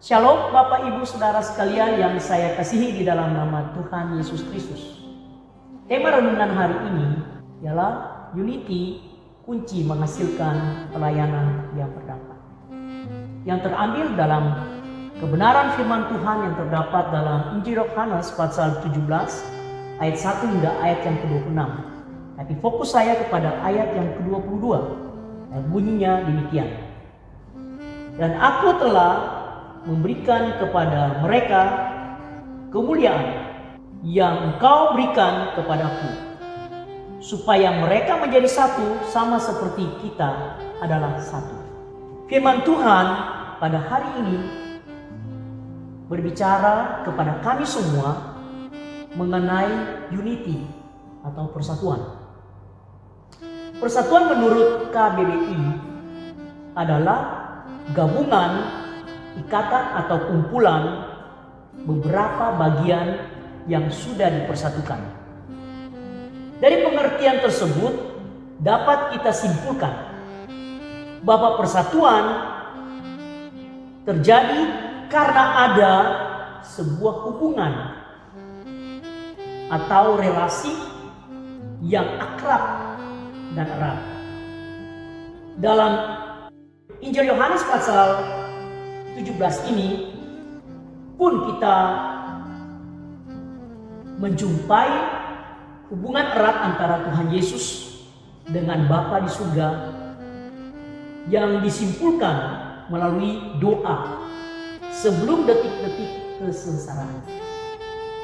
Shalom Bapak Ibu Saudara sekalian yang saya kasihi di dalam nama Tuhan Yesus Kristus. Tema renungan hari ini ialah Unity, kunci menghasilkan pelayanan yang berdampak. Yang terambil dalam kebenaran firman Tuhan yang terdapat dalam Injil Yohanes pasal 17 ayat 1 hingga ayat yang ke-26. Tapi fokus saya kepada ayat yang ke-22. Dan bunyinya demikian. Dan aku telah memberikan kepada mereka kemuliaan yang Engkau berikan kepadaku, supaya mereka menjadi satu sama seperti kita adalah satu. Firman Tuhan pada hari ini berbicara kepada kami semua mengenai unity atau persatuan. Persatuan menurut KBBI adalah gabungan, ikatan atau kumpulan beberapa bagian yang sudah dipersatukan. Dari pengertian tersebut dapat kita simpulkan bahwa persatuan terjadi karena ada sebuah hubungan atau relasi yang akrab dan erat. Dalam Injil Yohanes pasal 17 ini pun kita menjumpai hubungan erat antara Tuhan Yesus dengan Bapa di surga yang disimpulkan melalui doa sebelum detik-detik kesengsaraan.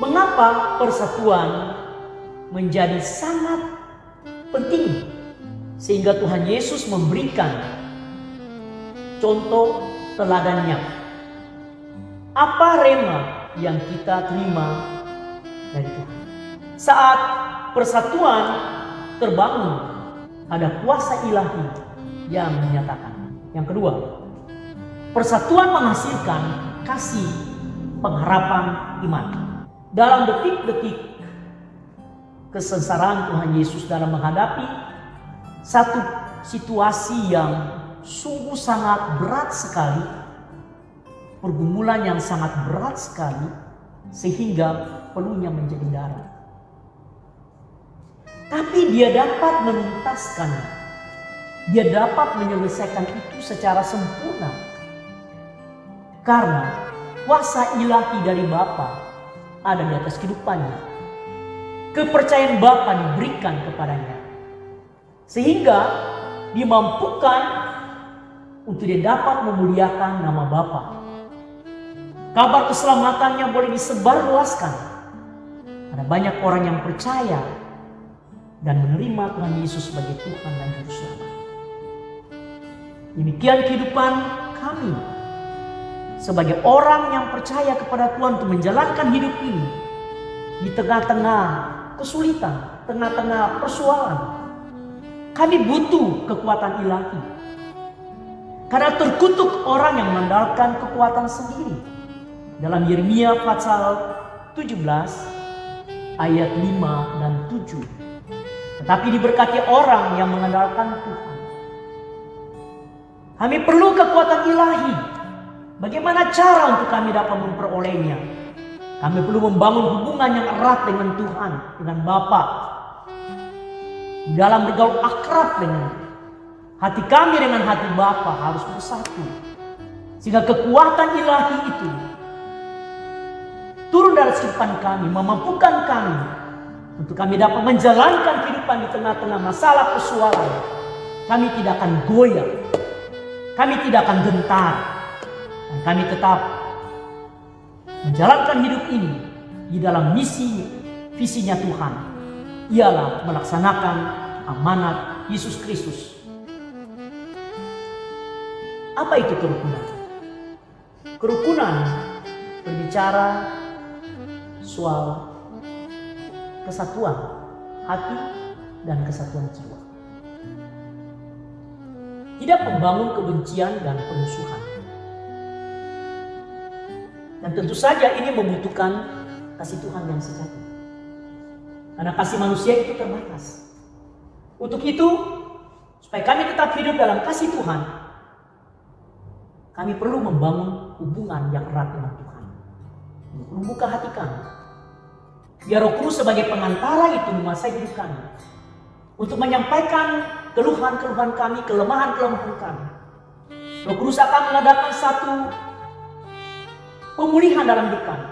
Mengapa persatuan menjadi sangat penting sehingga Tuhan Yesus memberikan contoh teladannya? Apa rema yang kita terima dari Tuhan? Saat persatuan terbangun, ada kuasa ilahi yang menyatakan. Yang kedua, persatuan menghasilkan kasih, pengharapan, iman. Dalam detik-detik kesengsaraan Tuhan Yesus dalam menghadapi satu situasi yang sungguh sangat berat sekali, pergumulan yang sangat berat sekali, sehingga peluhnya menjadi darah. Tapi dia dapat menuntaskannya, dia dapat menyelesaikan itu secara sempurna, karena kuasa ilahi dari Bapa ada di atas kehidupannya. Kepercayaan Bapa diberikan kepadanya, sehingga dimampukan untuk dia dapat memuliakan nama Bapa. Kabar keselamatannya boleh disebarluaskan. Ada banyak orang yang percaya dan menerima Tuhan Yesus sebagai Tuhan dan Juru Selamat. Demikian kehidupan kami sebagai orang yang percaya kepada Tuhan untuk menjalankan hidup ini di tengah-tengah kesulitan, tengah-tengah persoalan. Kami butuh kekuatan ilahi. Karena terkutuk orang yang mengandalkan kekuatan sendiri. Dalam Yeremia pasal 17 ayat 5 dan 7. Tetapi diberkati orang yang mengandalkan Tuhan. Kami perlu kekuatan ilahi. Bagaimana cara untuk kami dapat memperolehnya? Kami perlu membangun hubungan yang erat dengan Tuhan, dengan Bapa. Dalam bergaul akrab dengan hati kami dengan hati Bapa harus bersatu. Sehingga kekuatan ilahi itu turun dari kehidupan kami, memampukan kami untuk kami dapat menjalankan kehidupan di tengah-tengah masalah persoalan. Kami tidak akan goyah, kami tidak akan gentar, dan kami tetap menjalankan hidup ini di dalam misi, visinya Tuhan, ialah melaksanakan amanat Yesus Kristus. Apa itu kerukunan? Kerukunan berbicara soal kesatuan hati dan kesatuan jiwa. Tidak membangun kebencian dan permusuhan. Dan tentu saja ini membutuhkan kasih Tuhan yang sejati. Karena kasih manusia itu terbatas. Untuk itu, supaya kami tetap hidup dalam kasih Tuhan, kami perlu membangun hubungan yang erat dengan Tuhan. Membuka hati kami. Biar Roh Kudus sebagai pengantara itu menguasai hidup kami. Untuk menyampaikan keluhan-keluhan kami, kelemahan-kelemahan kami. Roh Kudus akan mengadakan satu pemulihan dalam hidup kami.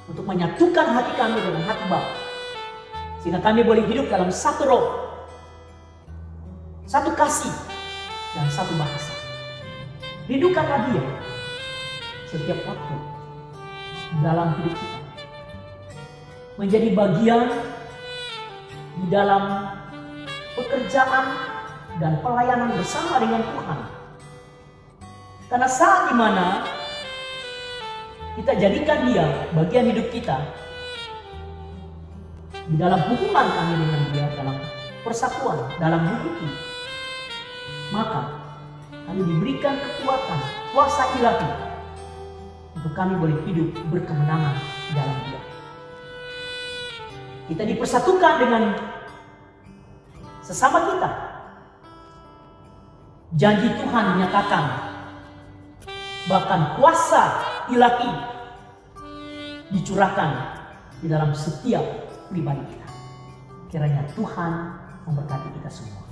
Untuk menyatukan hati kami dengan hati Bapa. Sehingga kami boleh hidup dalam satu roh. Satu kasih. Dan satu bahasa. Rindukanlah Dia setiap waktu dalam hidup kita. Menjadi bagian di dalam pekerjaan dan pelayanan bersama dengan Tuhan. Karena saat dimana kita jadikan Dia bagian hidup kita, di dalam hubungan kami dengan Dia, dalam persatuan, dalam unity, maka kami diberikan kekuatan, kuasa ilahi untuk kami boleh hidup berkemenangan dalam Dia. Kita dipersatukan dengan sesama kita. Janji Tuhan dinyatakan, bahkan kuasa ilahi dicurahkan di dalam setiap pribadi kita. Kiranya Tuhan memberkati kita semua.